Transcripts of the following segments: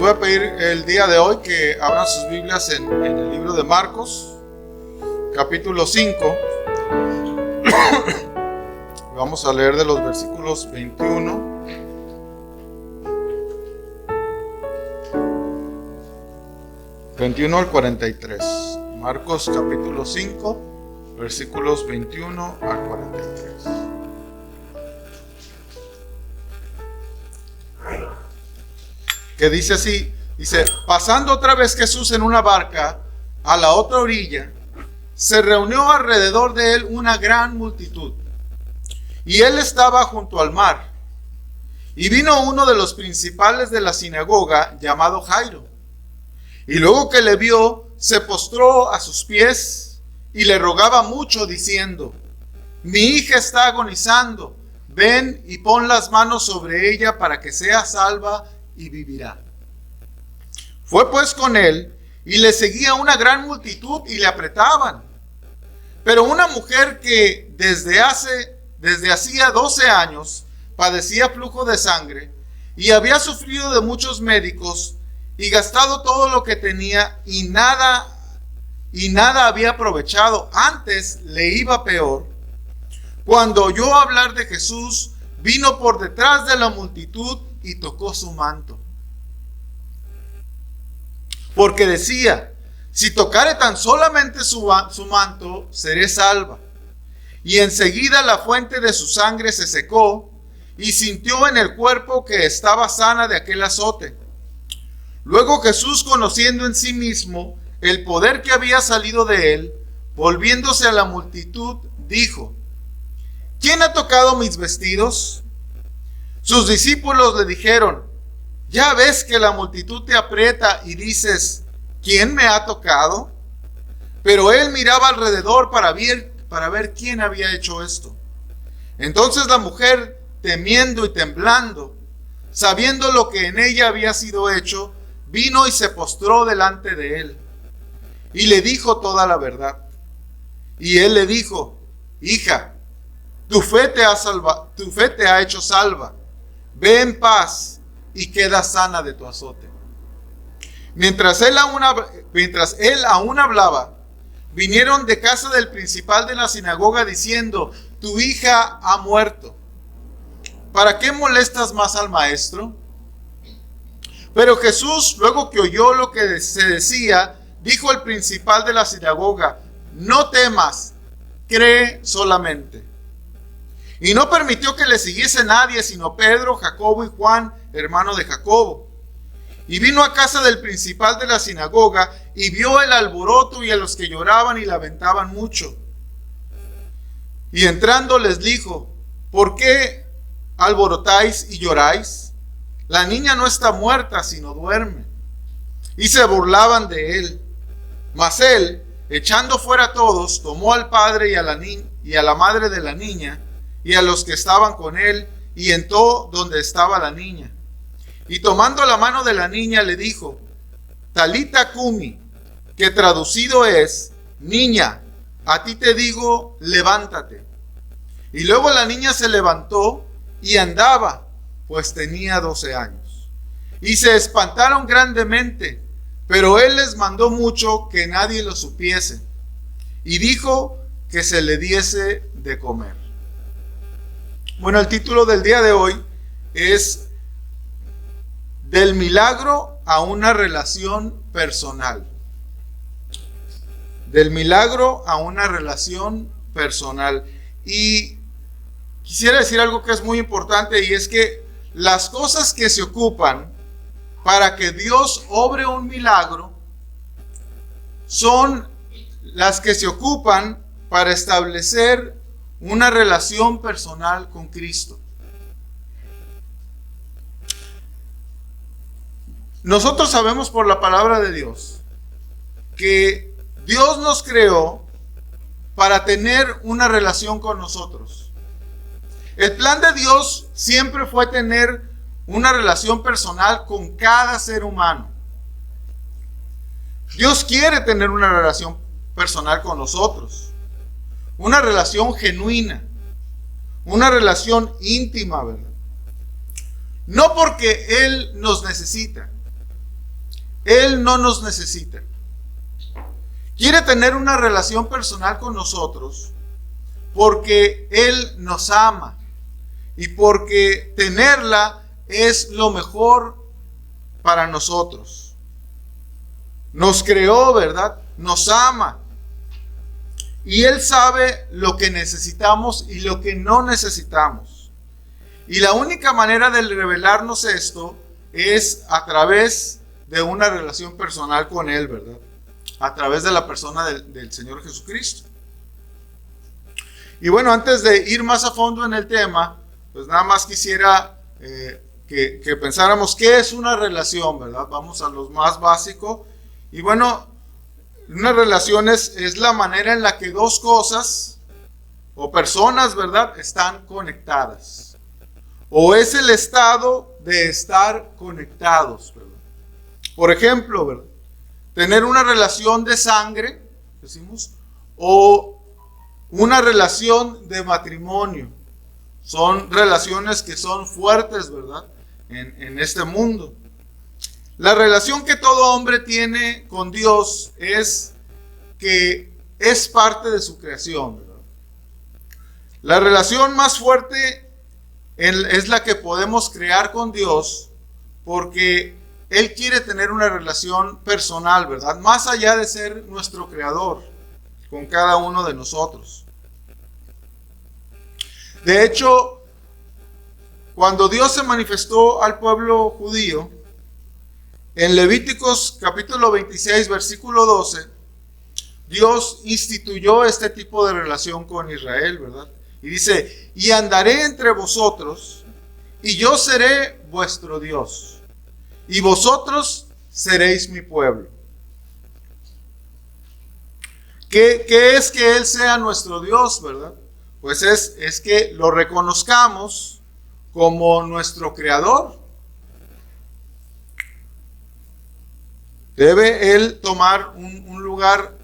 voy a pedir el día de hoy que abran sus Biblias en el libro de Marcos, capítulo 5. Vamos a leer de los versículos 21 al 43. Marcos capítulo 5, versículos 21 al 43. Que dice así, dice: pasando otra vez Jesús en una barca a la otra orilla, se reunió alrededor de él una gran multitud, y él estaba junto al mar. Y vino uno de los principales de la sinagoga, llamado Jairo, y luego que le vio, se postró a sus pies y le rogaba mucho, diciendo: mi hija está agonizando, ven y pon las manos sobre ella para que sea salva y vivirá. Fue pues con él, y le seguía una gran multitud y le apretaban. Pero una mujer que desde hacía 12 años padecía flujo de sangre, y había sufrido de muchos médicos, y gastado todo lo que tenía, y nada había aprovechado, antes le iba peor, cuando oyó hablar de Jesús, vino por detrás de la multitud y tocó su manto. Porque decía: si tocare tan solamente su manto, seré salva. Y enseguida la fuente de su sangre se secó, y sintió en el cuerpo que estaba sana de aquel azote. Luego Jesús, conociendo en sí mismo el poder que había salido de él, volviéndose a la multitud, dijo: ¿quién ha tocado mis vestidos? Sus discípulos le dijeron: ya ves que la multitud te aprieta y dices: ¿quién me ha tocado? Pero él miraba alrededor para ver quién había hecho esto. Entonces la mujer, temiendo y temblando, sabiendo lo que en ella había sido hecho, vino y se postró delante de él, y le dijo toda la verdad. Y él le dijo: hija, tu fe te ha hecho salva. Ve en paz y queda sana de tu azote. Mientras él aún hablaba, vinieron de casa del principal de la sinagoga diciendo: tu hija ha muerto. ¿Para qué molestas más al maestro? Pero Jesús, luego que oyó lo que se decía, dijo al principal de la sinagoga: no temas, cree solamente. Y no permitió que le siguiese nadie, sino Pedro, Jacobo y Juan, hermano de Jacobo. Y vino a casa del principal de la sinagoga, y vio el alboroto y a los que lloraban y lamentaban mucho. Y entrando les dijo: ¿por qué alborotáis y lloráis? La niña no está muerta, sino duerme. Y se burlaban de él. Mas él, echando fuera a todos, tomó al padre y a la madre de la niña, y a los que estaban con él, y entró donde estaba la niña. Y tomando la mano de la niña le dijo: Talita cumi, que traducido es: niña, a ti te digo, levántate. Y luego la niña se levantó y andaba, pues tenía 12 años. Y se espantaron grandemente, pero él les mandó mucho que nadie lo supiese, y dijo que se le diese de comer. Bueno, el título del día de hoy es: del milagro a una relación personal. Del milagro a una relación personal. Y quisiera decir algo que es muy importante, y es que las cosas que se ocupan para que Dios obre un milagro son las que se ocupan para establecer una relación personal con Cristo. Nosotros sabemos por la palabra de Dios que Dios nos creó para tener una relación con nosotros. El plan de Dios siempre fue tener una relación personal con cada ser humano. Dios quiere tener una relación personal con nosotros, una relación genuina, una relación íntima, ¿verdad? No porque Él nos necesita, Él no nos necesita. Quiere tener una relación personal con nosotros porque Él nos ama y porque tenerla es lo mejor para nosotros. Nos creó, ¿verdad? Nos ama. Y Él sabe lo que necesitamos y lo que no necesitamos. Y la única manera de revelarnos esto es a través de una relación personal con Él, ¿verdad? A través de la persona del Señor Jesucristo. Y bueno, antes de ir más a fondo en el tema, pues nada más quisiera que pensáramos qué es una relación, ¿verdad? Vamos a lo más básico. Y bueno, una relación es la manera en la que dos cosas o personas, ¿verdad?, están conectadas. O es el estado de estar conectados, ¿verdad? Por ejemplo, ¿verdad?, tener una relación de sangre, decimos, o una relación de matrimonio. Son relaciones que son fuertes, ¿verdad?, en este mundo. La relación que todo hombre tiene con Dios es que es parte de su creación, ¿verdad? La relación más fuerte es la que podemos crear con Dios porque Él quiere tener una relación personal, ¿verdad? Más allá de ser nuestro creador con cada uno de nosotros. De hecho, cuando Dios se manifestó al pueblo judío, en Levíticos capítulo 26, versículo 12, Dios instituyó este tipo de relación con Israel, ¿verdad? Y dice, y andaré entre vosotros, y yo seré vuestro Dios, y vosotros seréis mi pueblo. ¿Qué es que Él sea nuestro Dios, verdad? Pues es que lo reconozcamos como nuestro creador. Debe Él tomar un lugar,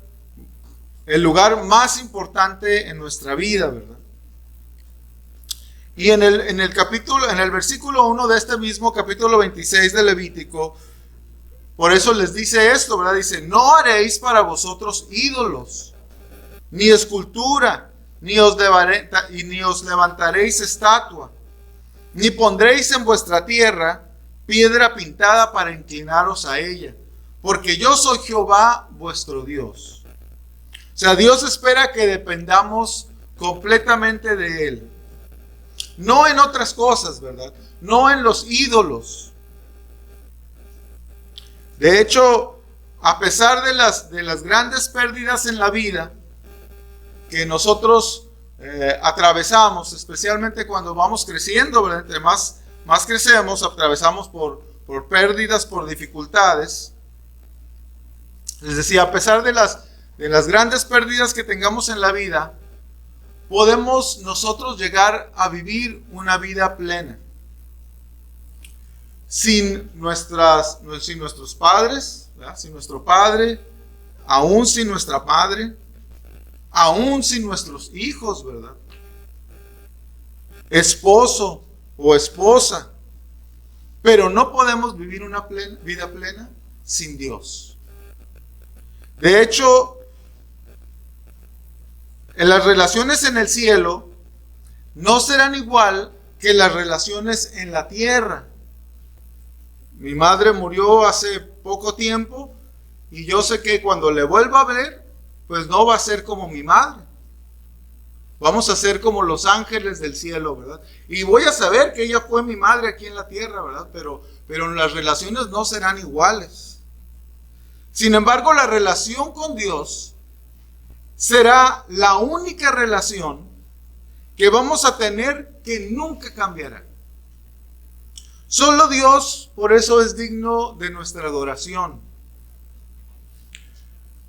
el lugar más importante en nuestra vida, ¿verdad? Y en el versículo 1 de este mismo capítulo 26 de Levítico, por eso les dice esto, ¿verdad? Dice, no haréis para vosotros ídolos, ni escultura, ni os levantaréis estatua, ni pondréis en vuestra tierra piedra pintada para inclinaros a ella, porque yo soy Jehová vuestro Dios. O sea, Dios espera que dependamos completamente de Él. No en otras cosas, ¿verdad? No en los ídolos. De hecho, a pesar de las grandes pérdidas en la vida que nosotros atravesamos, especialmente cuando vamos creciendo, ¿verdad? Entre más crecemos, atravesamos por pérdidas, por dificultades. Les decía, a pesar de las grandes pérdidas que tengamos en la vida, podemos nosotros llegar a vivir una vida plena. Sin nuestros padres, ¿verdad? Sin nuestro padre, aún sin nuestra madre, aún sin nuestros hijos, ¿verdad? Esposo o esposa. Pero no podemos vivir una vida plena sin Dios. De hecho, en las relaciones en el cielo no serán igual que las relaciones en la tierra. Mi madre murió hace poco tiempo y yo sé que cuando le vuelva a ver, pues no va a ser como mi madre. Vamos a ser como los ángeles del cielo, ¿verdad? Y voy a saber que ella fue mi madre aquí en la tierra, ¿verdad? Pero las relaciones no serán iguales. Sin embargo, la relación con Dios será la única relación que vamos a tener que nunca cambiará. Solo Dios, por eso, es digno de nuestra adoración.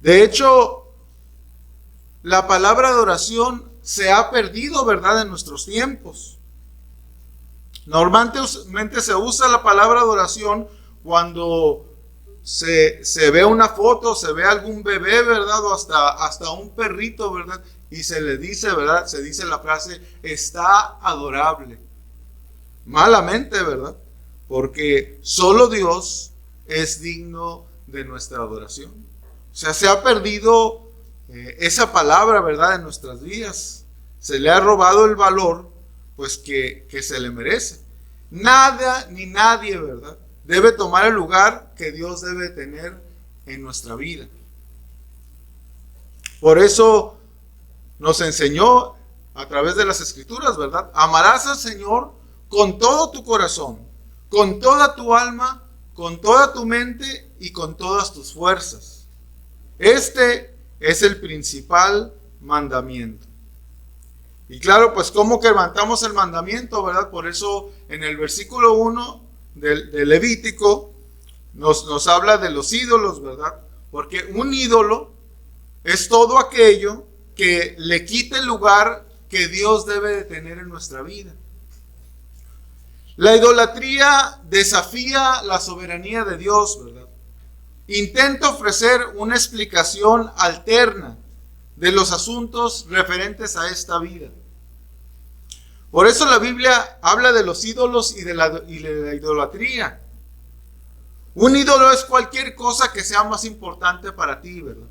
De hecho, la palabra adoración se ha perdido, ¿verdad?, en nuestros tiempos. Normalmente se usa la palabra adoración cuando se ve una foto, se ve algún bebé, ¿verdad?, o hasta un perrito, ¿verdad?, y se le dice, ¿verdad?, se dice la frase, está adorable. Malamente, ¿verdad?, porque solo Dios es digno de nuestra adoración. O sea, se ha perdido esa palabra, ¿verdad?, en nuestras vidas. Se le ha robado el valor, pues, que se le merece. Nada ni nadie, ¿verdad?, debe tomar el lugar que Dios debe tener en nuestra vida. Por eso nos enseñó a través de las Escrituras, ¿verdad? Amarás al Señor con todo tu corazón, con toda tu alma, con toda tu mente y con todas tus fuerzas. Este es el principal mandamiento. Y claro, pues ¿cómo quebrantamos el mandamiento, verdad? Por eso en el versículo 1 del Levítico nos habla de los ídolos, ¿verdad? Porque un ídolo es todo aquello que le quite el lugar que Dios debe de tener en nuestra vida. La idolatría desafía la soberanía de Dios, ¿verdad? Intenta ofrecer una explicación alterna de los asuntos referentes a esta vida. Por eso la Biblia habla de los ídolos y de la idolatría. Un ídolo es cualquier cosa que sea más importante para ti, ¿verdad?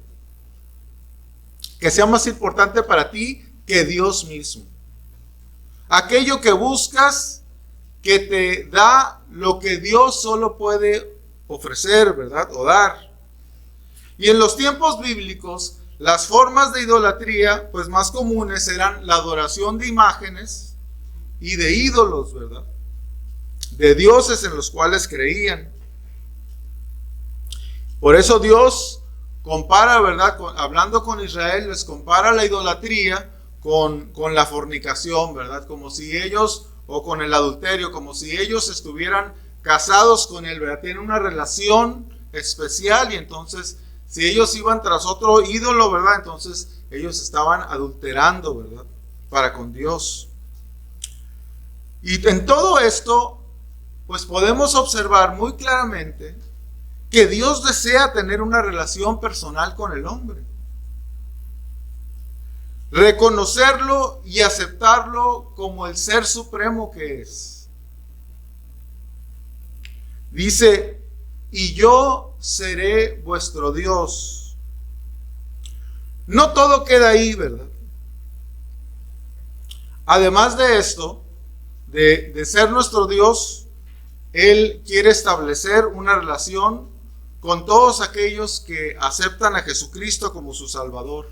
Que sea más importante para ti que Dios mismo. Aquello que buscas que te da lo que Dios solo puede ofrecer, ¿verdad?, o dar. Y en los tiempos bíblicos, las formas de idolatría, pues más comunes eran la adoración de imágenes y de ídolos, ¿verdad?, de dioses en los cuales creían. Por eso Dios compara, ¿verdad?, hablando con Israel, les compara la idolatría con la fornicación, ¿verdad?, como si ellos, o con el adulterio, como si ellos estuvieran casados con él, ¿verdad?, tienen una relación especial, y entonces si ellos iban tras otro ídolo, ¿verdad?, entonces ellos estaban adulterando, ¿verdad?, para con Dios. Y en todo esto, pues podemos observar muy claramente que Dios desea tener una relación personal con el hombre. Reconocerlo y aceptarlo como el ser supremo que es. Dice, y yo seré vuestro Dios. No todo queda ahí, ¿verdad? Además de esto, de ser nuestro Dios, Él quiere establecer una relación con todos aquellos que aceptan a Jesucristo como su Salvador.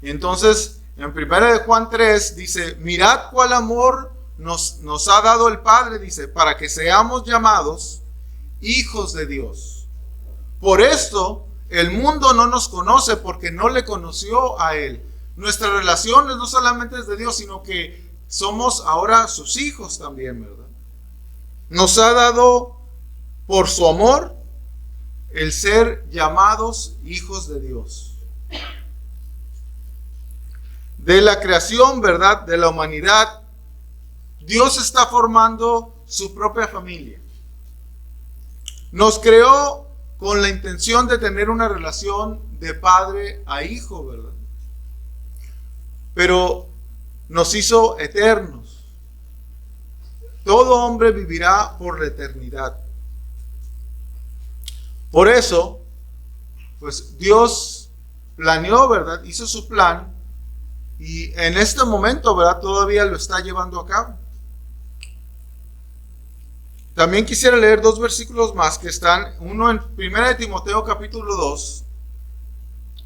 Y entonces, en 1 de Juan 3, dice, mirad cuál amor nos ha dado el Padre, dice, para que seamos llamados hijos de Dios. Por esto, el mundo no nos conoce porque no le conoció a Él. Nuestra relación no solamente es de Dios, sino que somos ahora sus hijos también, ¿verdad? Nos ha dado por su amor el ser llamados hijos de Dios. De la creación, ¿verdad?, de la humanidad, Dios está formando su propia familia. Nos creó con la intención de tener una relación de padre a hijo, ¿verdad? Pero nos hizo eternos. Todo hombre vivirá por la eternidad. Por eso, pues Dios planeó, ¿verdad?, hizo su plan, y en este momento, ¿verdad?, todavía lo está llevando a cabo. También quisiera leer dos versículos más que están, uno en 1 de Timoteo capítulo 2,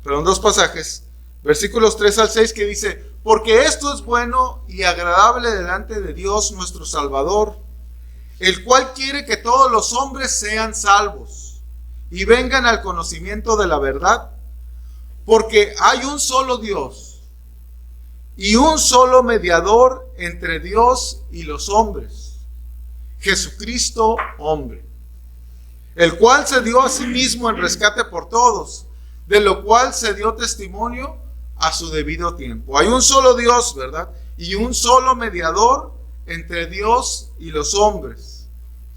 dos pasajes, versículos 3 al 6, que dice, porque esto es bueno y agradable delante de Dios nuestro Salvador, el cual quiere que todos los hombres sean salvos y vengan al conocimiento de la verdad, porque hay un solo Dios y un solo mediador entre Dios y los hombres, Jesucristo hombre, el cual se dio a sí mismo en rescate por todos, de lo cual se dio testimonio a su debido tiempo. Hay un solo Dios, ¿verdad?, y un solo mediador entre Dios y los hombres,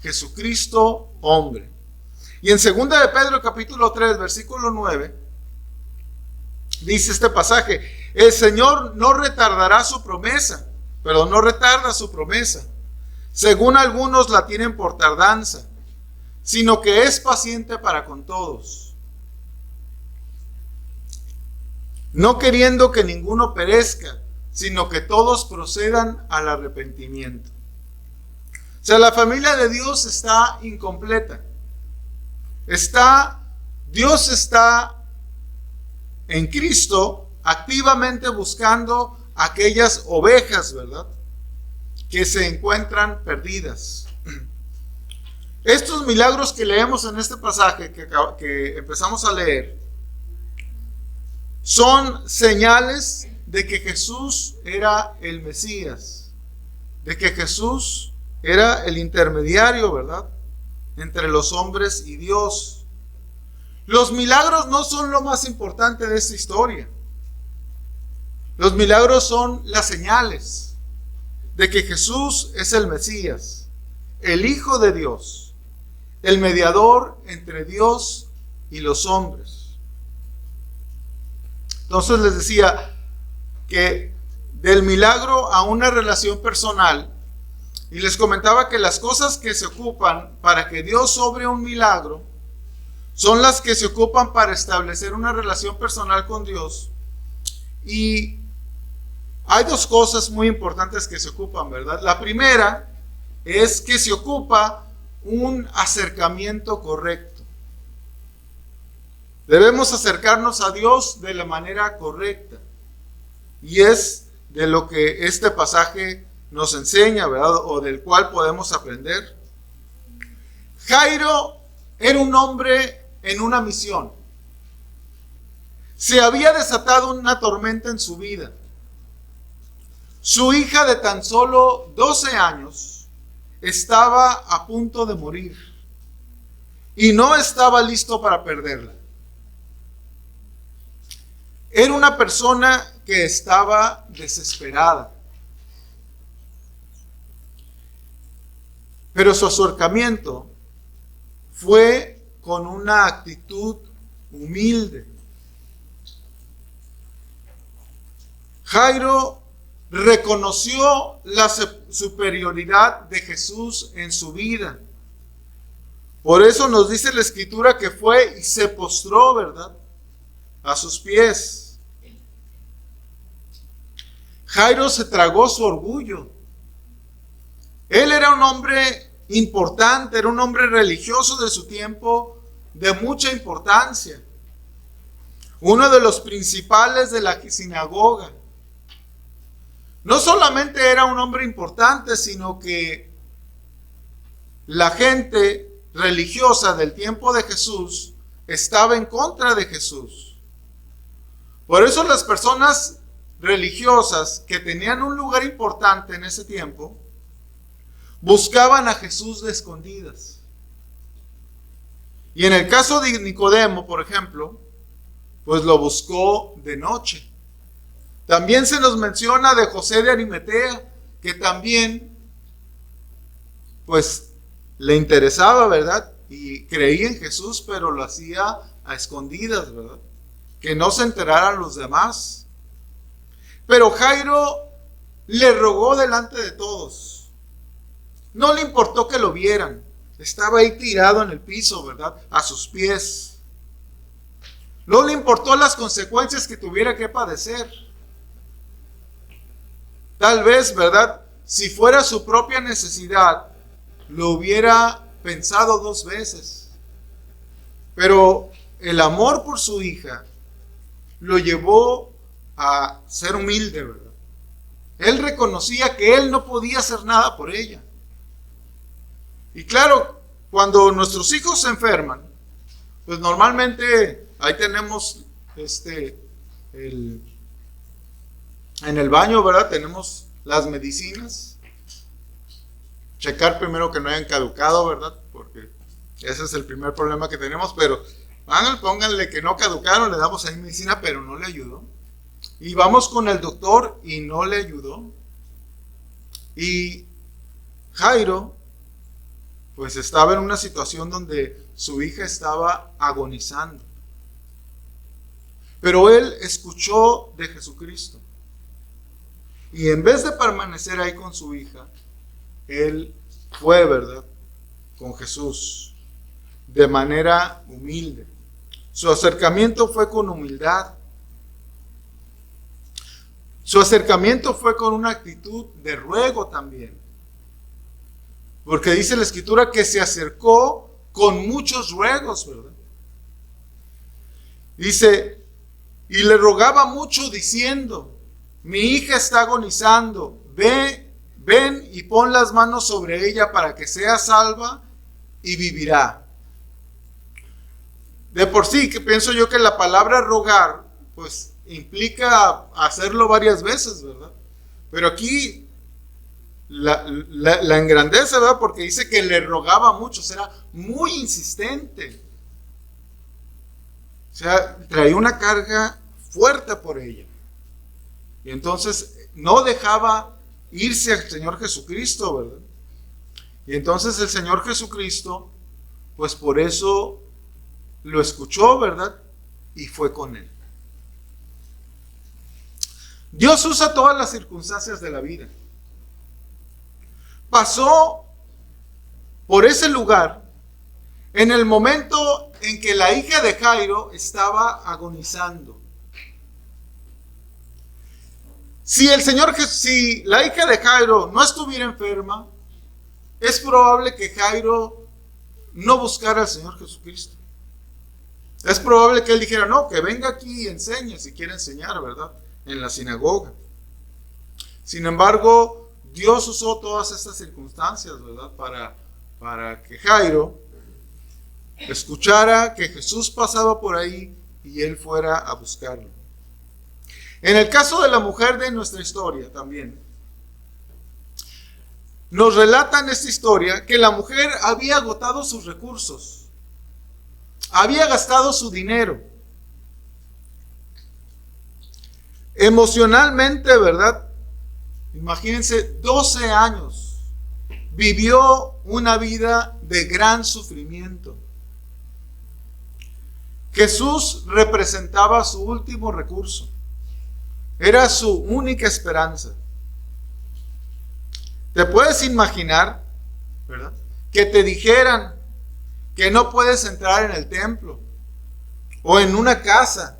Jesucristo hombre. Y en 2 de Pedro capítulo 3 versículo 9 dice este pasaje, el Señor no retarda su promesa, según algunos la tienen por tardanza, sino que es paciente para con todos, no queriendo que ninguno perezca, sino que todos procedan al arrepentimiento. O sea, la familia de Dios está incompleta. Dios está en Cristo activamente buscando aquellas ovejas, ¿verdad?, que se encuentran perdidas. Estos milagros que leemos en este pasaje que empezamos a leer son señales de que Jesús era el Mesías, de que Jesús era el intermediario, ¿verdad?, entre los hombres y Dios. Los milagros no son lo más importante de esta historia. Los milagros son las señales de que Jesús es el Mesías, el Hijo de Dios, el mediador entre Dios y los hombres. Entonces les decía que del milagro a una relación personal, y les comentaba que las cosas que se ocupan para que Dios obre un milagro son las que se ocupan para establecer una relación personal con Dios. Y hay dos cosas muy importantes que se ocupan, ¿verdad? La primera es que se ocupa un acercamiento correcto. Debemos acercarnos a Dios de la manera correcta. Y es de lo que este pasaje nos enseña, ¿verdad?, o del cual podemos aprender. Jairo era un hombre en una misión. Se había desatado una tormenta en su vida. Su hija de tan solo 12 años estaba a punto de morir y no estaba listo para perderla. Era una persona que estaba desesperada. Pero su acercamiento fue con una actitud humilde. Jairo reconoció la superioridad de Jesús en su vida. Por eso nos dice la Escritura que fue y se postró, ¿verdad?, a sus pies. Jairo se tragó su orgullo. Él era un hombre importante, era un hombre religioso de su tiempo, de mucha importancia. Uno de los principales de la sinagoga. No solamente era un hombre importante, sino que la gente religiosa del tiempo de Jesús estaba en contra de Jesús. Por eso las personas religiosas que tenían un lugar importante en ese tiempo buscaban a Jesús de escondidas. Y en el caso de Nicodemo, por ejemplo, pues lo buscó de noche. También se nos menciona de José de Arimatea, que también pues le interesaba, ¿verdad?, y creía en Jesús, pero lo hacía a escondidas, ¿verdad?, que no se enteraran los demás. Pero Jairo le rogó delante de todos. No le importó que lo vieran. Estaba ahí tirado en el piso, ¿verdad?, a sus pies. No le importó las consecuencias que tuviera que padecer. Tal vez, ¿verdad?, si fuera su propia necesidad, lo hubiera pensado 2 veces. Pero el amor por su hija lo llevó a ser humilde, ¿verdad? Él reconocía que él no podía hacer nada por ella. Y claro, cuando nuestros hijos se enferman, pues normalmente ahí tenemos en el baño, ¿verdad?, tenemos las medicinas. Checar primero que no hayan caducado, ¿verdad?, porque ese es el primer problema que tenemos. Pero pónganle que no caducaron, le damos ahí medicina, pero no le ayudó. Y vamos con el doctor y no le ayudó. Y Jairo pues estaba en una situación donde su hija estaba agonizando. Pero él escuchó de Jesucristo. Y en vez de permanecer ahí con su hija, él fue, ¿verdad?, con Jesús. de manera humilde. Su acercamiento fue con humildad. Su acercamiento fue con una actitud de ruego también. Porque dice la Escritura que se acercó con muchos ruegos, ¿verdad? Dice, y le rogaba mucho diciendo, mi hija está agonizando, ven y pon las manos sobre ella para que sea salva y vivirá. De por sí, que pienso yo que la palabra rogar, pues implica hacerlo varias veces, ¿verdad? Pero aquí la engrandece, ¿verdad? Porque dice que le rogaba mucho, o sea, era muy insistente. O sea, traía una carga fuerte por ella. Y entonces no dejaba irse al Señor Jesucristo, ¿verdad? Y entonces el Señor Jesucristo, pues por eso lo escuchó, ¿verdad? Y fue con él. Dios usa todas las circunstancias de la vida. Pasó por ese lugar en el momento en que la hija de Jairo estaba agonizando. Si la hija de Jairo no estuviera enferma, es probable que Jairo no buscara al Señor Jesucristo. Es probable que él dijera, no, que venga aquí y enseñe, si quiere enseñar, ¿verdad? En la sinagoga. Sin embargo, Dios usó todas estas circunstancias, ¿verdad? Para que Jairo escuchara que Jesús pasaba por ahí y él fuera a buscarlo. En el caso de la mujer de nuestra historia también, nos relata en esta historia que la mujer había agotado sus recursos, había gastado su dinero. Emocionalmente, ¿verdad? Imagínense, 12 años vivió una vida de gran sufrimiento. Jesús representaba su último recurso. Era su única esperanza. ¿Te puedes imaginar, verdad, que te dijeran que no puedes entrar en el templo o en una casa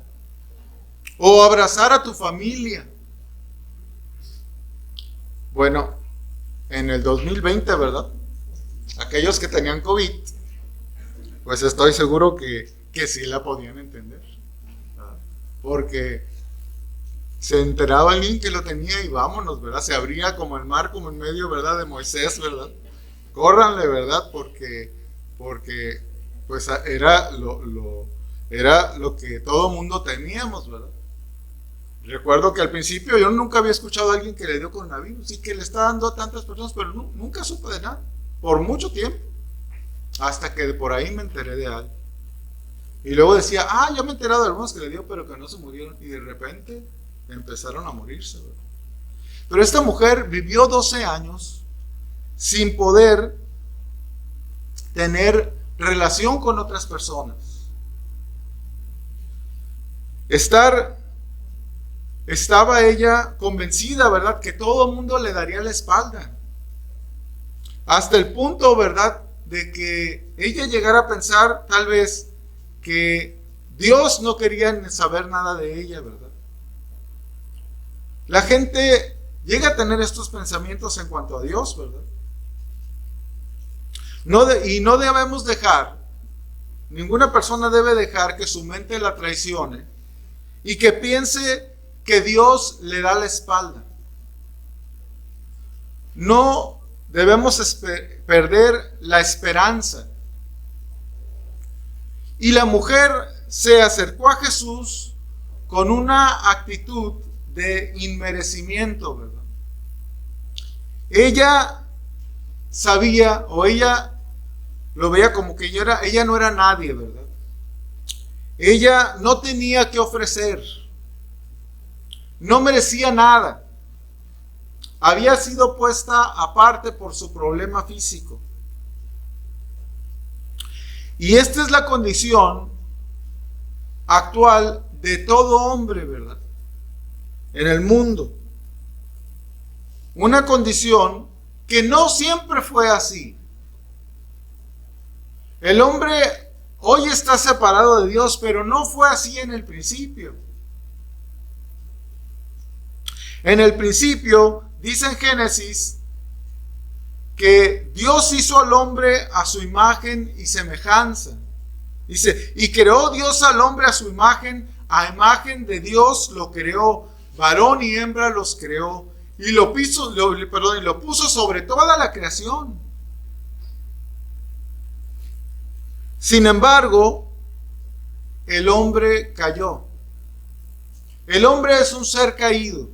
o abrazar a tu familia? Bueno, en el 2020, ¿verdad? Aquellos que tenían COVID, pues estoy seguro que sí la podían entender, ¿verdad? Porque se enteraba alguien que lo tenía y vámonos, ¿verdad? Se abría como el mar, como en medio, ¿verdad? De Moisés, ¿verdad? Córranle, ¿verdad? Porque pues era lo que todo mundo teníamos, ¿verdad? Recuerdo que al principio yo nunca había escuchado a alguien que le dio coronavirus y que le está dando a tantas personas, pero nunca supe de nada, por mucho tiempo, hasta que por ahí me enteré de algo. Y luego decía, ya me he enterado de algunos que le dio, pero que no se murieron, y de repente empezaron a morirse, ¿verdad? Pero esta mujer vivió 12 años sin poder tener relación con otras personas. Estaba ella convencida, ¿verdad?, que todo el mundo le daría la espalda. Hasta el punto, ¿verdad?, de que ella llegara a pensar tal vez que Dios no quería saber nada de ella, ¿verdad? La gente llega a tener estos pensamientos en cuanto a Dios, ¿verdad? Y no debemos dejar, ninguna persona debe dejar que su mente la traicione y que piense que Dios le da la espalda. No debemos perder la esperanza. Y la mujer se acercó a Jesús con una actitud de inmerecimiento, ¿verdad? Ella sabía, o ella lo veía como que ella no era nadie, ¿verdad? Ella no tenía que ofrecer, no merecía nada, había sido puesta aparte por su problema físico. Y esta es la condición actual de todo hombre, ¿verdad?, en el mundo. Una condición que no siempre fue así. El hombre hoy está separado de Dios, pero no fue así en el principio. En el principio, dice en Génesis, que Dios hizo al hombre a su imagen y semejanza. Dice, y creó Dios al hombre a su imagen de Dios lo creó, varón y hembra los creó, y lo puso sobre toda la creación. Sin embargo, el hombre cayó. El hombre es un ser caído.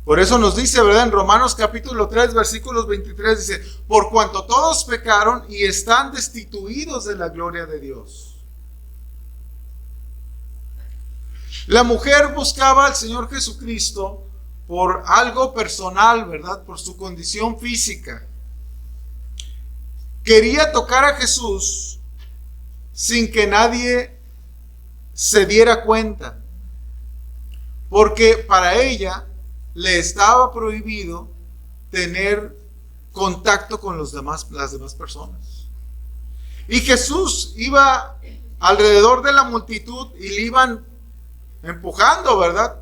Por eso nos dice, ¿verdad? En Romanos capítulo 3, versículos 23, dice, por cuanto todos pecaron y están destituidos de la gloria de Dios. La mujer buscaba al Señor Jesucristo por algo personal, ¿verdad? Por su condición física. Quería tocar a Jesús sin que nadie se diera cuenta, porque para ella le estaba prohibido tener contacto con las demás personas. Y Jesús iba alrededor de la multitud y le iban empujando, ¿verdad?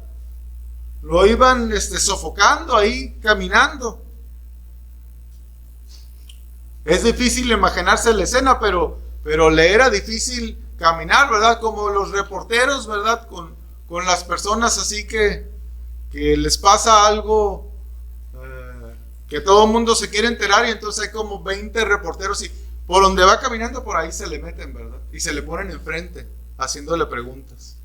Lo iban sofocando ahí, caminando. Es difícil imaginarse la escena, pero le era difícil caminar, ¿verdad? Como los reporteros, ¿verdad? Con las personas así que les pasa algo, que todo el mundo se quiere enterar, y entonces hay como 20 reporteros y por donde va caminando, por ahí se le meten, ¿verdad? Y se le ponen enfrente, haciéndole preguntas.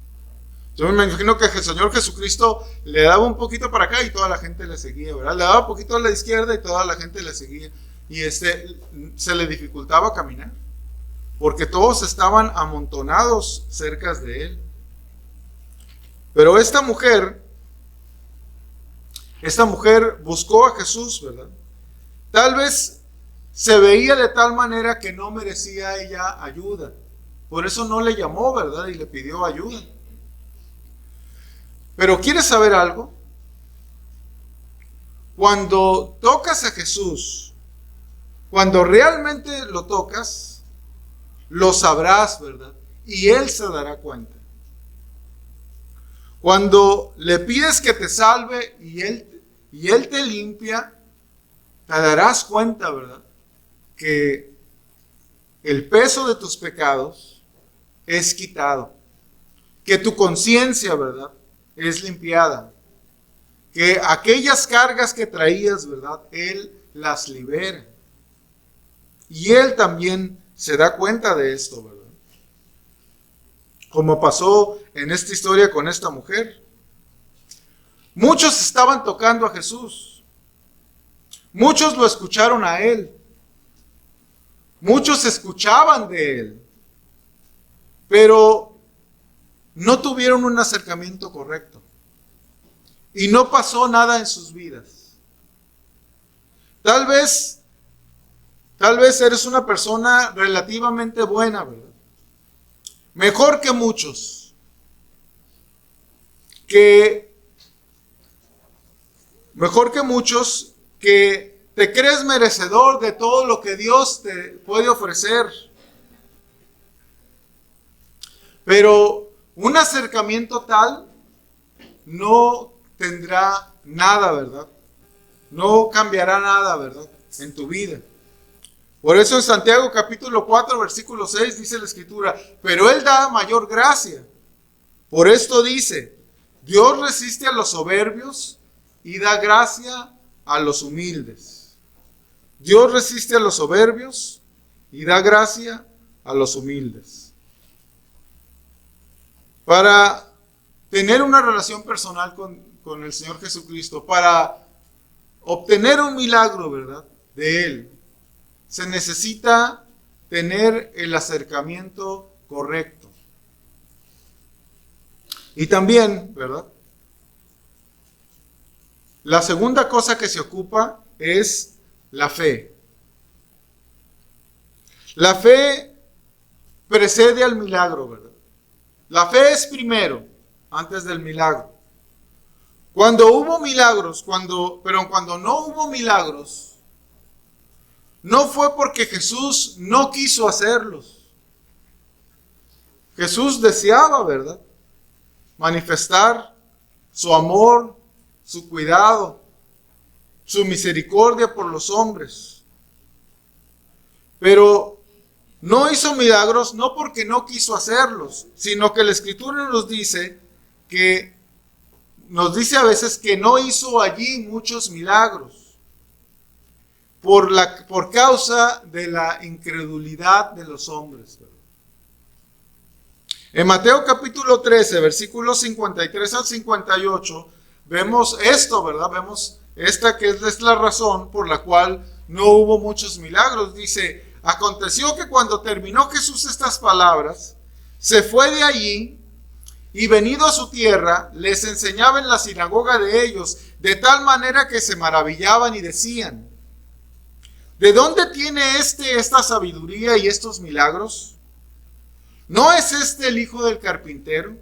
Yo me imagino que el Señor Jesucristo le daba un poquito para acá y toda la gente le seguía, ¿verdad? Le daba un poquito a la izquierda y toda la gente le seguía. Y se le dificultaba caminar, porque todos estaban amontonados cerca de él. Pero esta mujer buscó a Jesús, ¿verdad? Tal vez se veía de tal manera que no merecía ella ayuda. Por eso no le llamó, ¿verdad? Y le pidió ayuda. Pero ¿quieres saber algo? Cuando tocas a Jesús, cuando realmente lo tocas, lo sabrás, ¿verdad? Y Él se dará cuenta. Cuando le pides que te salve y Él te limpia, te darás cuenta, ¿verdad? Que el peso de tus pecados es quitado. Que tu conciencia, ¿verdad? Es limpiada. Que aquellas cargas que traías, ¿verdad? Él las libera. Y Él también se da cuenta de esto, ¿verdad? Como pasó en esta historia con esta mujer. Muchos estaban tocando a Jesús. Muchos lo escucharon a Él. Muchos escuchaban de Él. Pero no tuvieron un acercamiento correcto. Y no pasó nada en sus vidas. Tal vez eres una persona relativamente buena, ¿verdad? Mejor que muchos. Mejor que muchos que te crees merecedor de todo lo que Dios te puede ofrecer. Pero un acercamiento tal no tendrá nada, ¿verdad? No cambiará nada, ¿verdad? En tu vida. Por eso en Santiago capítulo 4, versículo 6 dice la Escritura, pero Él da mayor gracia. Por esto dice, Dios resiste a los soberbios y da gracia a los humildes. Dios resiste a los soberbios y da gracia a los humildes. Para tener una relación personal con el Señor Jesucristo, para obtener un milagro, ¿verdad? De Él, se necesita tener el acercamiento correcto. Y también, ¿verdad? La segunda cosa que se ocupa es la fe. La fe precede al milagro, ¿verdad? La fe es primero, antes del milagro. Cuando hubo milagros, cuando no hubo milagros, no fue porque Jesús no quiso hacerlos. Jesús deseaba, ¿verdad?, manifestar su amor, su cuidado, su misericordia por los hombres. Pero no hizo milagros no porque no quiso hacerlos, sino que la Escritura nos dice a veces que no hizo allí muchos milagros por causa de la incredulidad de los hombres. En Mateo capítulo 13, versículos 53 al 58, vemos esto, ¿verdad? Vemos esta que es la razón por la cual no hubo muchos milagros. Dice: aconteció que cuando terminó Jesús estas palabras, se fue de allí y venido a su tierra, les enseñaba en la sinagoga de ellos, de tal manera que se maravillaban y decían: ¿de dónde tiene esta sabiduría y estos milagros? ¿No es este el hijo del carpintero?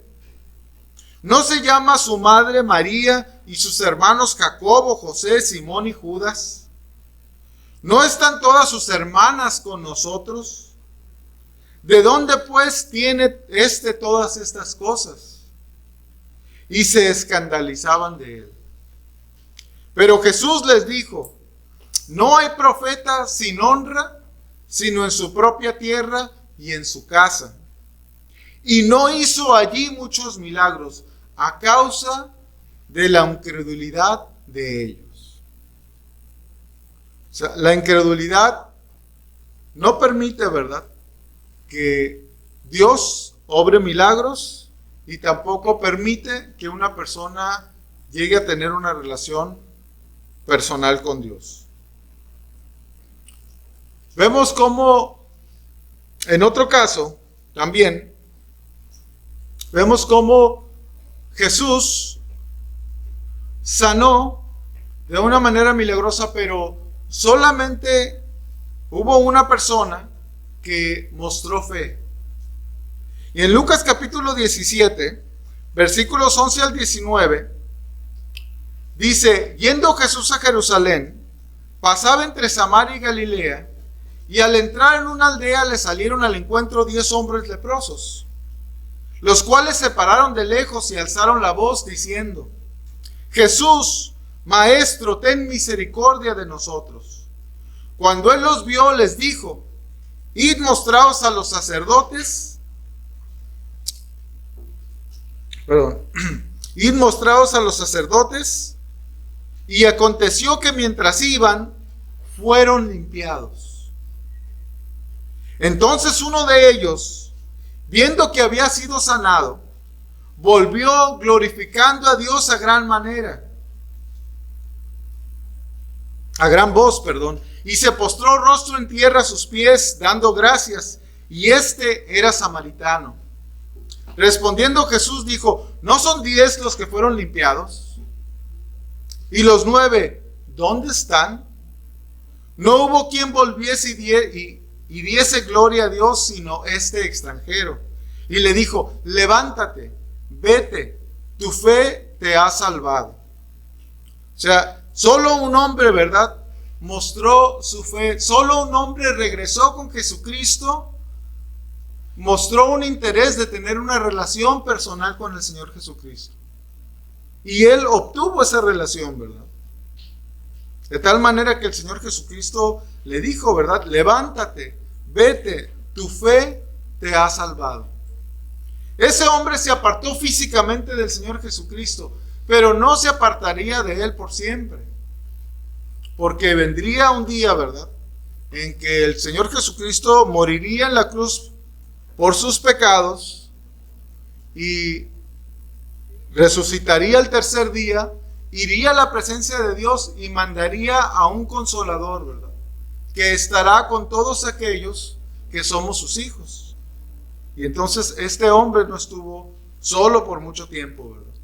¿No se llama su madre María y sus hermanos Jacobo, José, Simón y Judas? ¿No están todas sus hermanas con nosotros? ¿De dónde pues tiene todas estas cosas? Y se escandalizaban de él. Pero Jesús les dijo: no hay profeta sin honra, sino en su propia tierra y en su casa. Y no hizo allí muchos milagros a causa de la incredulidad de ellos. O sea, la incredulidad no permite, ¿verdad?, que Dios obre milagros, y tampoco permite que una persona llegue a tener una relación personal con Dios. Vemos cómo en otro caso también vemos cómo Jesús sanó de una manera milagrosa, pero solamente hubo una persona que mostró fe. Y en Lucas capítulo 17, versículos 11 al 19, dice: yendo Jesús a Jerusalén, pasaba entre Samaria y Galilea, y al entrar en una aldea le salieron al encuentro 10 hombres leprosos, los cuales se pararon de lejos y alzaron la voz diciendo: Jesús, Maestro, ten misericordia de nosotros. Cuando él los vio, les dijo: id, mostraos a los sacerdotes. Id, mostraos a los sacerdotes. Y aconteció que mientras iban, fueron limpiados. Entonces uno de ellos, viendo que había sido sanado, volvió glorificando a Dios a gran voz, y se postró rostro en tierra a sus pies, dando gracias. Y este era samaritano. Respondiendo Jesús dijo: ¿no son 10 los que fueron limpiados? Y los 9, ¿dónde están? No hubo quien volviese y diese gloria a Dios, sino este extranjero. Y le dijo: levántate, vete, tu fe te ha salvado. O sea, solo un hombre, ¿verdad?, mostró su fe. Solo un hombre regresó con Jesucristo, mostró un interés de tener una relación personal con el Señor Jesucristo. Y él obtuvo esa relación, ¿verdad? De tal manera que el Señor Jesucristo le dijo, ¿verdad? Levántate, vete, tu fe te ha salvado. Ese hombre se apartó físicamente del Señor Jesucristo, pero no se apartaría de él por siempre. Porque vendría un día, ¿verdad?, en que el Señor Jesucristo moriría en la cruz por sus pecados y resucitaría el tercer día, iría a la presencia de Dios y mandaría a un consolador, ¿verdad?, que estará con todos aquellos que somos sus hijos. Y entonces este hombre no estuvo solo por mucho tiempo, ¿verdad?,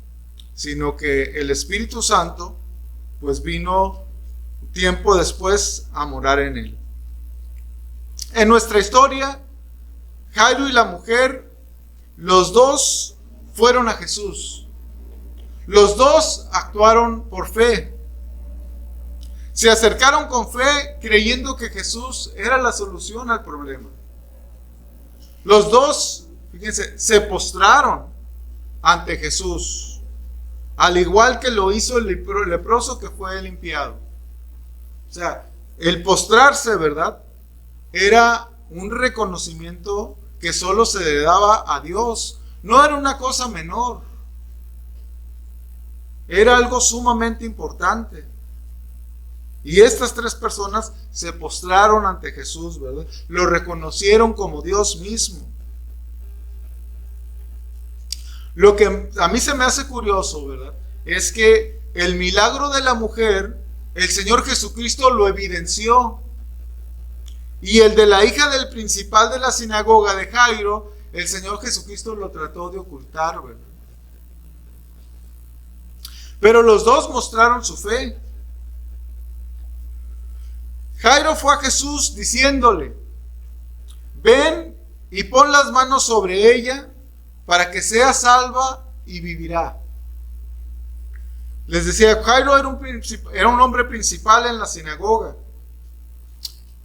sino que el Espíritu Santo pues vino tiempo después a morar en él. En nuestra historia, Jairo y la mujer, los dos fueron a Jesús. Los dos actuaron por fe. Se acercaron con fe creyendo que Jesús era la solución al problema. Los dos, fíjense, se postraron ante Jesús, al igual que lo hizo el leproso que fue limpiado. O sea, el postrarse, ¿verdad?, era un reconocimiento que solo se le daba a Dios. No era una cosa menor. Era algo sumamente importante. Y estas tres personas se postraron ante Jesús, ¿verdad? Lo reconocieron como Dios mismo. Lo que a mí se me hace curioso, ¿verdad?, es que el milagro de la mujer, el Señor Jesucristo lo evidenció. Y el de la hija del principal de la sinagoga de Jairo, el Señor Jesucristo lo trató de ocultar, ¿verdad? Pero los dos mostraron su fe. Jairo fue a Jesús diciéndole: ven y pon las manos sobre ella para que sea salva y vivirá. Les decía, Jairo era un hombre principal en la sinagoga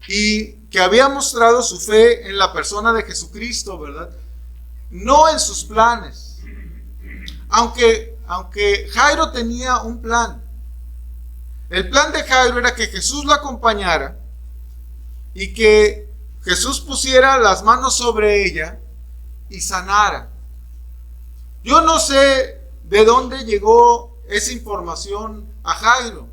y que había mostrado su fe en la persona de Jesucristo, ¿verdad? No en sus planes. Aunque Jairo tenía un plan. El plan de Jairo era que Jesús lo acompañara y que Jesús pusiera las manos sobre ella y sanara. Yo no sé de dónde llegó esa información a Jairo.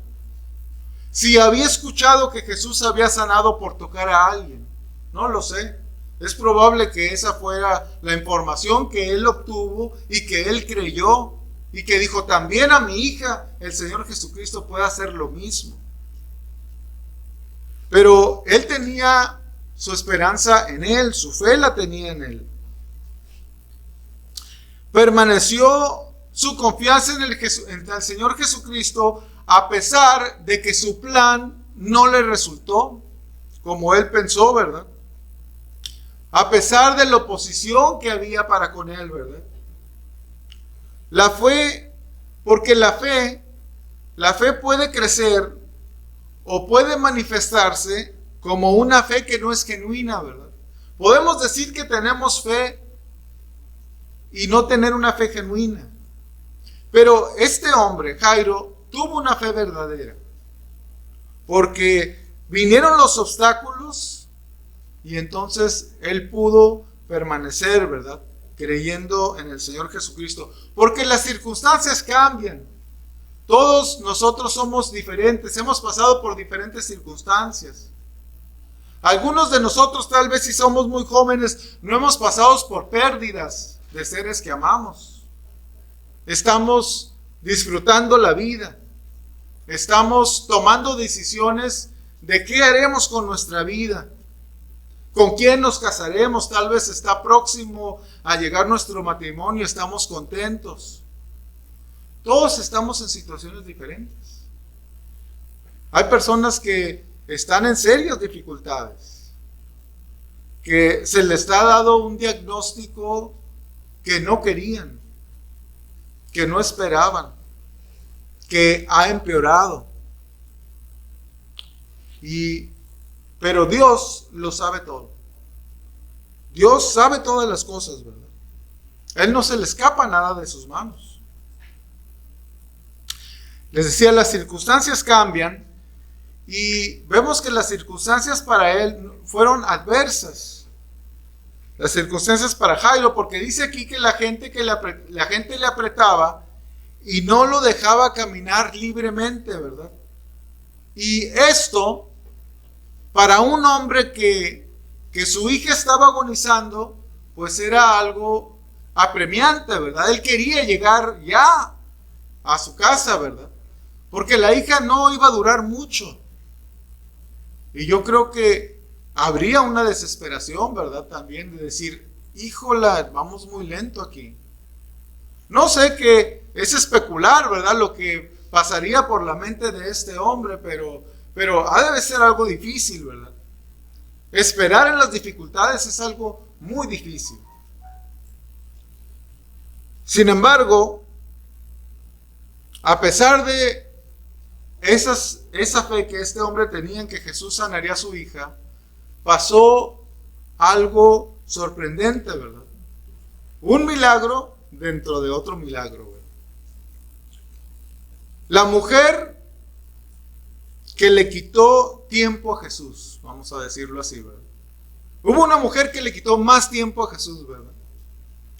Si había escuchado que Jesús había sanado por tocar a alguien, no lo sé. Es probable que esa fuera la información que él obtuvo y que él creyó y que dijo: también a mi hija el Señor Jesucristo puede hacer lo mismo. Pero él tenía su esperanza en él, su fe la tenía en él. Permaneció su confianza en el Señor Jesucristo a pesar de que su plan no le resultó como él pensó, ¿verdad? A pesar de la oposición que había para con él, ¿verdad? Porque la fe puede crecer o puede manifestarse como una fe que no es genuina, ¿verdad? Podemos decir que tenemos fe y no tener una fe genuina. Pero este hombre, Jairo, tuvo una fe verdadera, porque vinieron los obstáculos y entonces él pudo permanecer, ¿verdad?, creyendo en el Señor Jesucristo, porque las circunstancias cambian. Todos nosotros somos diferentes, hemos pasado por diferentes circunstancias. Algunos de nosotros, tal vez si somos muy jóvenes, no hemos pasado por pérdidas de seres que amamos. Estamos disfrutando la vida. Estamos tomando decisiones de qué haremos con nuestra vida. ¿Con quién nos casaremos? Tal vez está próximo a llegar nuestro matrimonio. Estamos contentos. Todos estamos en situaciones diferentes. Hay personas que están en serias dificultades, que se les ha dado un diagnóstico que no querían, que no esperaban, que ha empeorado. Pero Dios lo sabe todo. Dios sabe todas las cosas, ¿verdad? Él no se le escapa nada de sus manos. Les decía, las circunstancias cambian y vemos que las circunstancias para él fueron adversas. Las circunstancias para Jairo, porque dice aquí que la gente le apretaba y no lo dejaba caminar libremente, ¿verdad? Y esto, para un hombre que su hija estaba agonizando, pues era algo apremiante, ¿verdad? Él quería llegar ya a su casa, ¿verdad? Porque la hija no iba a durar mucho. Y yo creo que habría una desesperación, ¿verdad? También de decir, híjola, vamos muy lento aquí. No sé, qué es especular, ¿verdad?, lo que pasaría por la mente de este hombre, pero ha de ser algo difícil, ¿verdad? Esperar en las dificultades es algo muy difícil. Sin embargo, a pesar de esa fe que este hombre tenía en que Jesús sanaría a su hija, pasó algo sorprendente, ¿verdad? Un milagro dentro de otro milagro, ¿verdad? La mujer que le quitó tiempo a Jesús, vamos a decirlo así, ¿verdad? Hubo una mujer que le quitó más tiempo a Jesús, ¿verdad?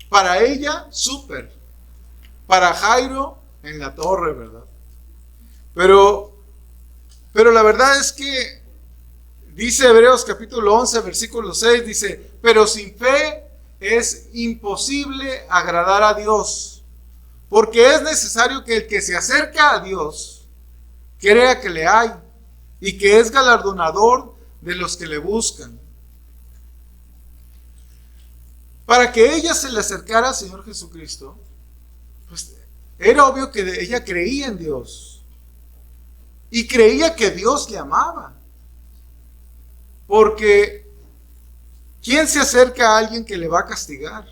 Para ella, súper. Para Jairo, en la torre, ¿verdad? Pero la verdad es que dice Hebreos capítulo 11, versículo 6, dice, pero sin fe es imposible agradar a Dios, porque es necesario que el que se acerca a Dios crea que le hay y que es galardonador de los que le buscan. Para que ella se le acercara al Señor Jesucristo, pues era obvio que ella creía en Dios. Y creía que Dios le amaba. Porque ¿quién se acerca a alguien que le va a castigar?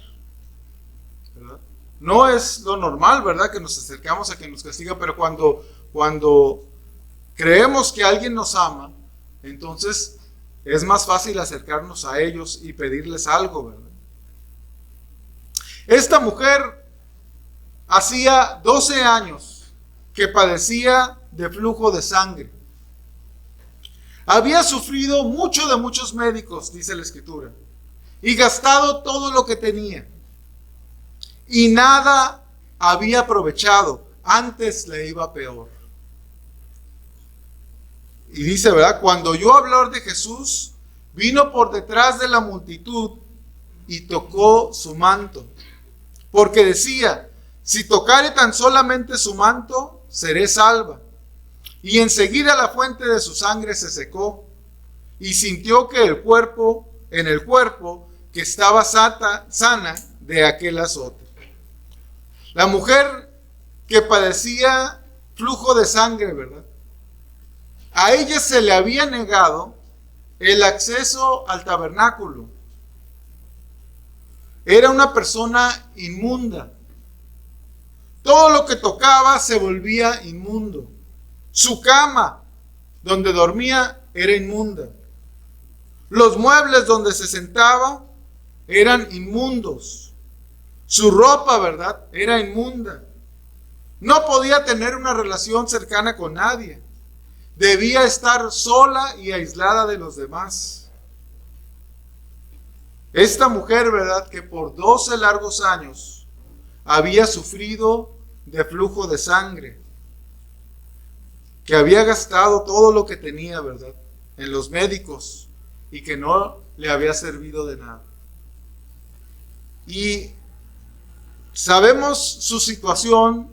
¿Verdad? No es lo normal, ¿verdad? Que nos acercamos a quien nos castiga, pero cuando creemos que alguien nos ama, entonces es más fácil acercarnos a ellos y pedirles algo, ¿verdad? Esta mujer hacía 12 años que padecía de flujo de sangre. Había sufrido mucho de muchos médicos, dice la Escritura, y gastado todo lo que tenía. Y nada había aprovechado, antes le iba peor. Y dice, ¿verdad? Cuando oyó hablar de Jesús, vino por detrás de la multitud y tocó su manto. Porque decía, si tocare tan solamente su manto, seré salva. Y enseguida la fuente de su sangre se secó, y sintió que en el cuerpo, que estaba sana de aquel azote. La mujer que padecía flujo de sangre, ¿verdad? A ella se le había negado el acceso al tabernáculo. Era una persona inmunda. Todo lo que tocaba se volvía inmundo. Su cama, donde dormía, era inmunda. Los muebles donde se sentaba eran inmundos. Su ropa, ¿verdad?, era inmunda. No podía tener una relación cercana con nadie. Debía estar sola y aislada de los demás. Esta mujer, ¿verdad?, que por 12 largos años había sufrido de flujo de sangre, que había gastado todo lo que tenía, ¿verdad?, en los médicos y que no le había servido de nada. Y sabemos su situación,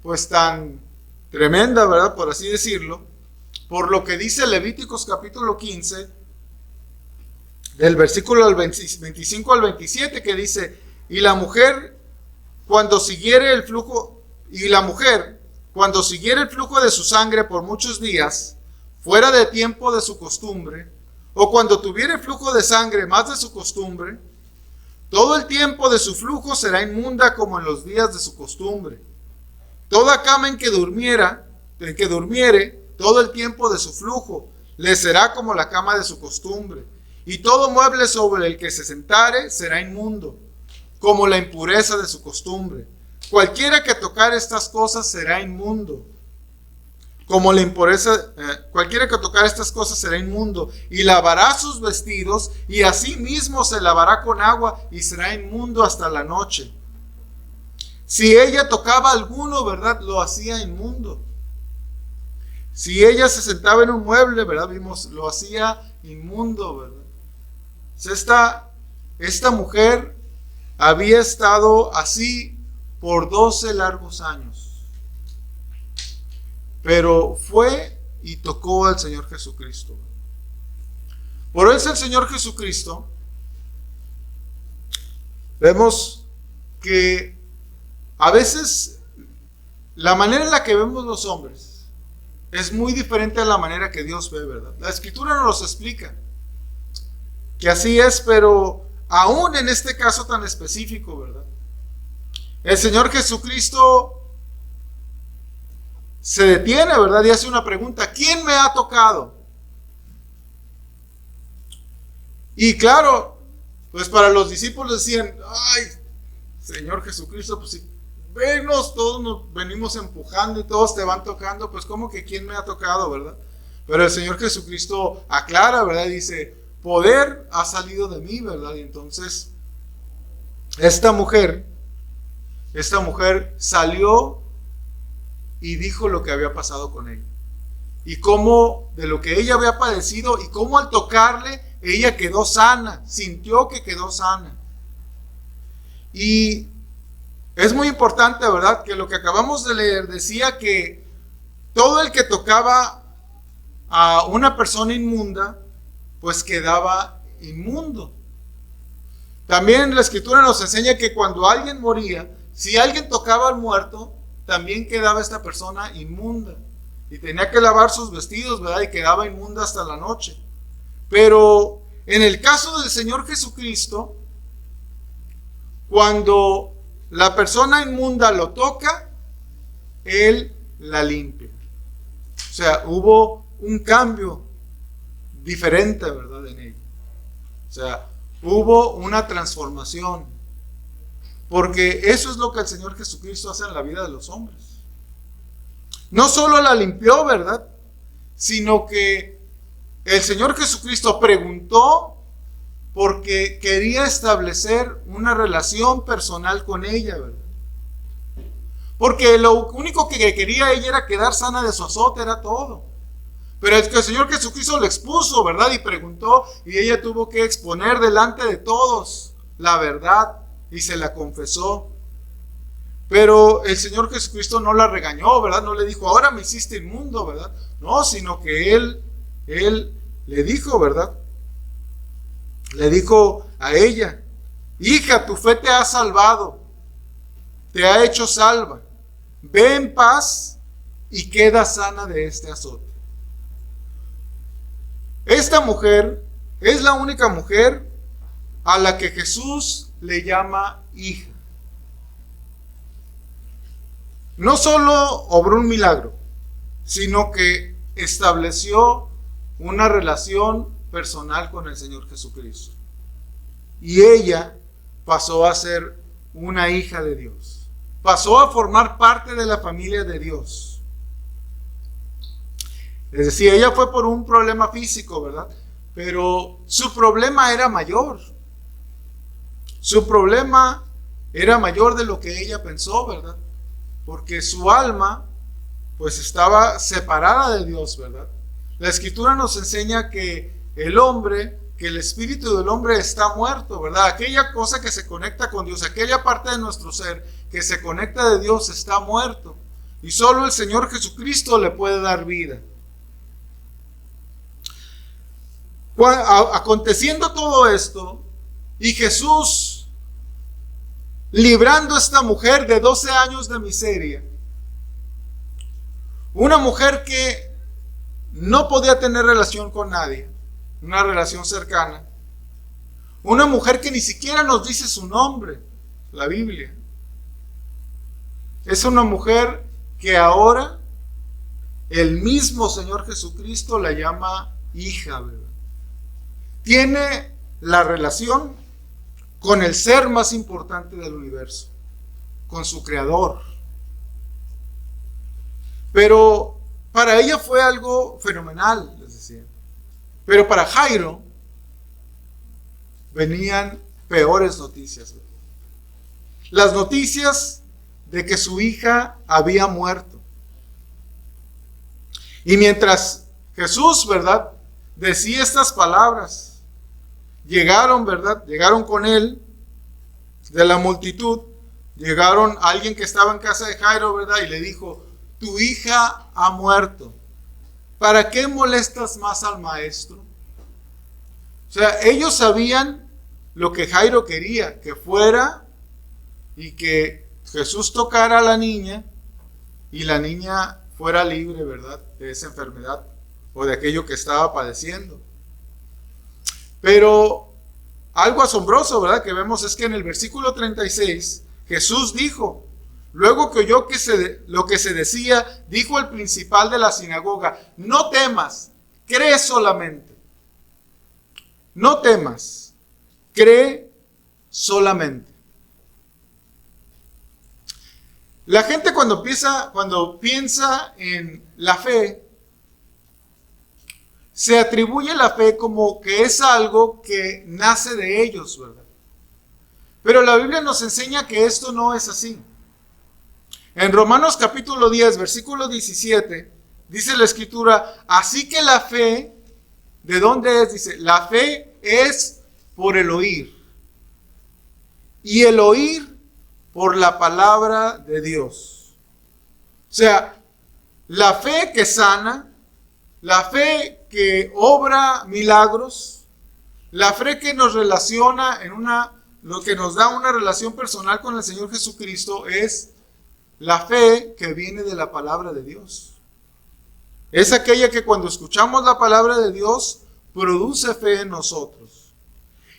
pues tan tremenda, ¿verdad?, por así decirlo, por lo que dice Levíticos capítulo 15, del versículo 25 al 27, que dice, y la mujer, cuando siguiere el flujo de su sangre por muchos días, fuera de tiempo de su costumbre, o cuando tuviere flujo de sangre más de su costumbre, todo el tiempo de su flujo será inmunda como en los días de su costumbre. Toda cama en que durmiere, todo el tiempo de su flujo, le será como la cama de su costumbre. Y todo mueble sobre el que se sentare será inmundo, como la impureza de su costumbre. Cualquiera que tocare estas cosas será inmundo. Cualquiera que tocare estas cosas será inmundo, y lavará sus vestidos, y asimismo se lavará con agua, y será inmundo hasta la noche. Si ella tocaba alguno, ¿verdad?, lo hacía inmundo. Si ella se sentaba en un mueble, ¿verdad?, lo hacía inmundo, ¿verdad? Esta mujer había estado así por 12 largos años. Pero fue y tocó al Señor Jesucristo. Por eso el Señor Jesucristo, vemos que a veces la manera en la que vemos los hombres es muy diferente a la manera que Dios ve, ¿verdad? La Escritura nos los explica que así es, pero aún en este caso tan específico, ¿verdad? El Señor Jesucristo se detiene, ¿verdad? Y hace una pregunta: ¿quién me ha tocado? Y claro, pues para los discípulos decían: ay, Señor Jesucristo, pues si venos, todos nos venimos empujando y todos te van tocando, pues ¿cómo que quién me ha tocado, verdad? Pero el Señor Jesucristo aclara, ¿verdad? Y dice: poder ha salido de mí, ¿verdad? Y entonces esta mujer salió y dijo lo que había pasado con ella, y cómo de lo que ella había padecido, y cómo al tocarle ella quedó sana, sintió que quedó sana. Y es muy importante, ¿verdad?, que lo que acabamos de leer decía que todo el que tocaba a una persona inmunda, pues quedaba inmundo. También la Escritura nos enseña que cuando alguien moría, si alguien tocaba al muerto, también quedaba esta persona inmunda, y tenía que lavar sus vestidos, ¿verdad?, y quedaba inmunda hasta la noche. Pero en el caso del Señor Jesucristo, cuando la persona inmunda lo toca, Él la limpia. O sea, hubo un cambio diferente, ¿verdad?, en ella. O sea, hubo una transformación. Porque eso es lo que el Señor Jesucristo hace en la vida de los hombres. No solo la limpió, ¿verdad?, sino que el Señor Jesucristo preguntó porque quería establecer una relación personal con ella, ¿verdad? Porque lo único que quería ella era quedar sana de su azote, era todo. Pero es que el Señor Jesucristo lo expuso, ¿verdad? Y preguntó, y ella tuvo que exponer delante de todos la verdad, y se la confesó. Pero el Señor Jesucristo no la regañó, ¿verdad? No le dijo: ahora me hiciste inmundo, ¿verdad? No, sino que Él le dijo, ¿verdad? Le dijo a ella: hija, tu fe te ha salvado, te ha hecho salva. Ve en paz y queda sana de este azote. Esta mujer es la única mujer a la que Jesús le llama hija. No solo obró un milagro, sino que estableció una relación personal con el Señor Jesucristo. Y ella pasó a ser una hija de Dios. Pasó a formar parte de la familia de Dios. Es decir, ella fue por un problema físico, ¿verdad? Pero su problema era mayor. Su problema era mayor de lo que ella pensó, ¿verdad? Porque su alma, pues, estaba separada de Dios, ¿verdad? La Escritura nos enseña que el espíritu del hombre está muerto, ¿verdad? Aquella cosa que se conecta con Dios, aquella parte de nuestro ser que se conecta de Dios está muerto. Y solo el Señor Jesucristo le puede dar vida. Aconteciendo todo esto, y Jesús librando a esta mujer de 12 años de miseria, una mujer que no podía tener relación con nadie, una relación cercana, una mujer que ni siquiera nos dice su nombre, la Biblia. Es una mujer que ahora el mismo Señor Jesucristo la llama hija, ¿verdad? Tiene la relación con el ser más importante del universo, con su creador. Pero para ella fue algo fenomenal, les decía. Pero para Jairo venían peores noticias. Las noticias de que su hija había muerto. Y mientras Jesús, ¿verdad?, decía estas palabras, llegaron, ¿verdad?, llegaron con él de la multitud, llegaron alguien que estaba en casa de Jairo, ¿verdad?, y le dijo: tu hija ha muerto, ¿para qué molestas más al maestro? O sea, ellos sabían lo que Jairo quería, que fuera y que Jesús tocara a la niña y la niña fuera libre, ¿verdad?, de esa enfermedad o de aquello que estaba padeciendo. Pero algo asombroso, ¿verdad?, que vemos es que en el versículo 36 Jesús dijo: Luego que oyó lo que se decía, dijo el principal de la sinagoga: no temas, cree solamente. No temas, cree solamente. La gente cuando piensa en la fe, se atribuye la fe como que es algo que nace de ellos, ¿verdad? Pero la Biblia nos enseña que esto no es así. En Romanos capítulo 10, versículo 17, dice la Escritura: así que la fe, ¿de dónde es? Dice, la fe es por el oír, y el oír por la palabra de Dios. O sea, la fe que sana, la fe que obra milagros, la fe que nos relaciona lo que nos da una relación personal con el Señor Jesucristo, es la fe que viene de la palabra de Dios. Es aquella que cuando escuchamos la palabra de Dios produce fe en nosotros.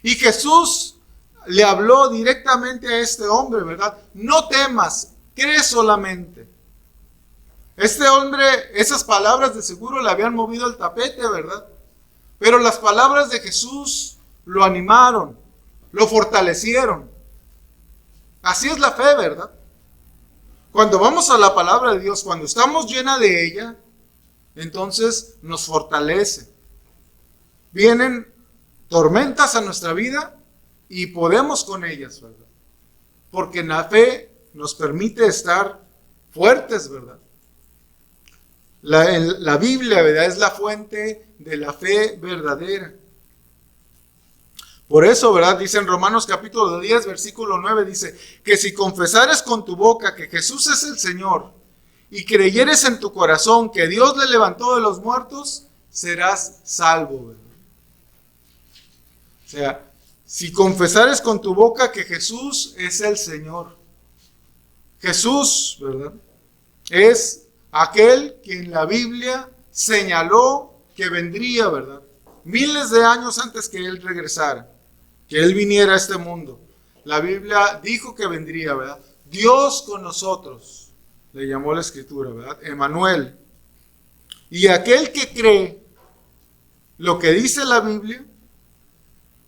Y Jesús le habló directamente a este hombre, ¿verdad? No temas, cree solamente. Este hombre, esas palabras de seguro le habían movido el tapete, ¿verdad? Pero las palabras de Jesús lo animaron, lo fortalecieron. Así es la fe, ¿verdad? Cuando vamos a la palabra de Dios, cuando estamos llenos de ella, entonces nos fortalece. Vienen tormentas a nuestra vida y podemos con ellas, ¿verdad? Porque la fe nos permite estar fuertes, ¿verdad? La Biblia, ¿verdad?, es la fuente de la fe verdadera. Por eso, ¿verdad?, dice en Romanos capítulo 10, versículo 9, dice que si confesares con tu boca que Jesús es el Señor y creyeres en tu corazón que Dios le levantó de los muertos, serás salvo, ¿verdad? O sea, si confesares con tu boca que Jesús es el Señor. Jesús, ¿verdad?, es aquel que en la Biblia señaló que vendría, ¿verdad?, miles de años antes que Él regresara, que Él viniera a este mundo. La Biblia dijo que vendría, ¿verdad? Dios con nosotros, le llamó la Escritura, ¿verdad? Emmanuel. Y aquel que cree lo que dice la Biblia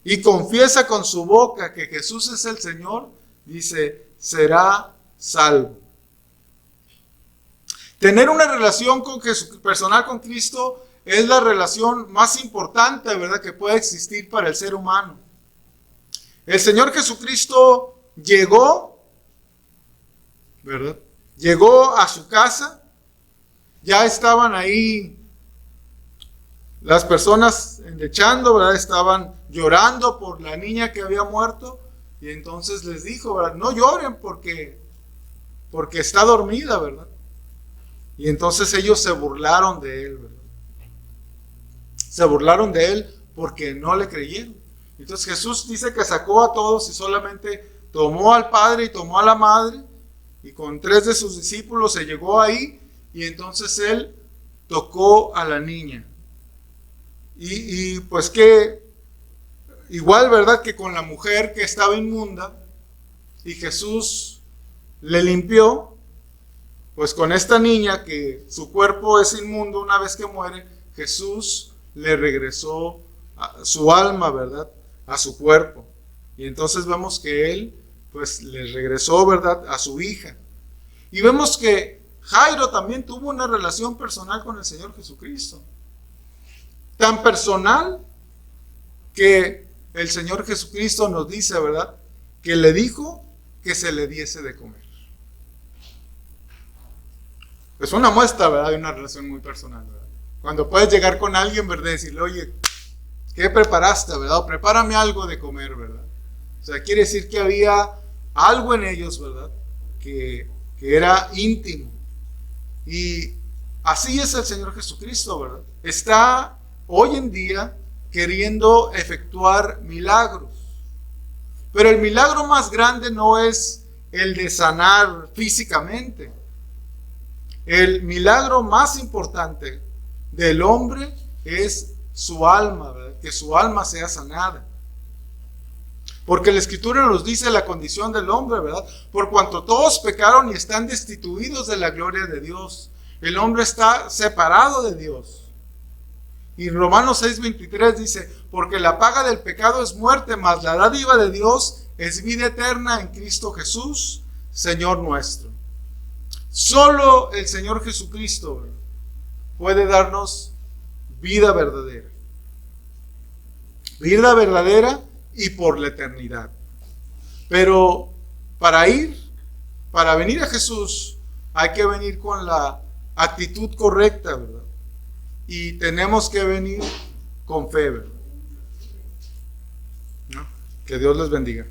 y confiesa con su boca que Jesús es el Señor, dice, será salvo. Tener una relación personal con Cristo es la relación más importante, ¿verdad?, que puede existir para el ser humano. El Señor Jesucristo llegó, ¿verdad?, llegó a su casa. Ya estaban ahí las personas endechando, ¿verdad?, estaban llorando por la niña que había muerto. Y entonces les dijo, ¿verdad?, no lloren porque está dormida, ¿verdad? Y entonces ellos se burlaron de él, ¿verdad? Se burlaron de él porque no le creyeron. Entonces Jesús dice que sacó a todos y solamente tomó al padre y tomó a la madre, y con 3 de sus discípulos se llegó ahí, y entonces él tocó a la niña. Y pues que igual, ¿verdad?, que con la mujer que estaba inmunda y Jesús le limpió, pues con esta niña que su cuerpo es inmundo una vez que muere, Jesús le regresó su alma, ¿verdad?, a su cuerpo. Y entonces vemos que él pues le regresó, ¿verdad?, a su hija. Y vemos que Jairo también tuvo una relación personal con el Señor Jesucristo. Tan personal que el Señor Jesucristo nos dice, ¿verdad?, que le dijo que se le diese de comer. Es una muestra, ¿verdad?, de una relación muy personal, ¿verdad? Cuando puedes llegar con alguien, ¿verdad?, y decirle, oye, ¿qué preparaste, verdad? O prepárame algo de comer, ¿verdad? O sea, quiere decir que había algo en ellos, ¿verdad?, que era íntimo. Y así es el Señor Jesucristo, ¿verdad? Está hoy en día queriendo efectuar milagros. Pero el milagro más grande no es el de sanar físicamente. El milagro más importante del hombre es su alma, ¿verdad?, que su alma sea sanada. Porque la Escritura nos dice la condición del hombre, ¿verdad? Por cuanto todos pecaron y están destituidos de la gloria de Dios. El hombre está separado de Dios. Y Romanos 6:23 dice, porque la paga del pecado es muerte, mas la dádiva de Dios es vida eterna en Cristo Jesús, Señor nuestro. Solo el Señor Jesucristo puede darnos vida verdadera. Vida verdadera y por la eternidad. Pero para venir a Jesús, hay que venir con la actitud correcta, ¿verdad? Y tenemos que venir con fe, ¿verdad? ¿No? Que Dios les bendiga.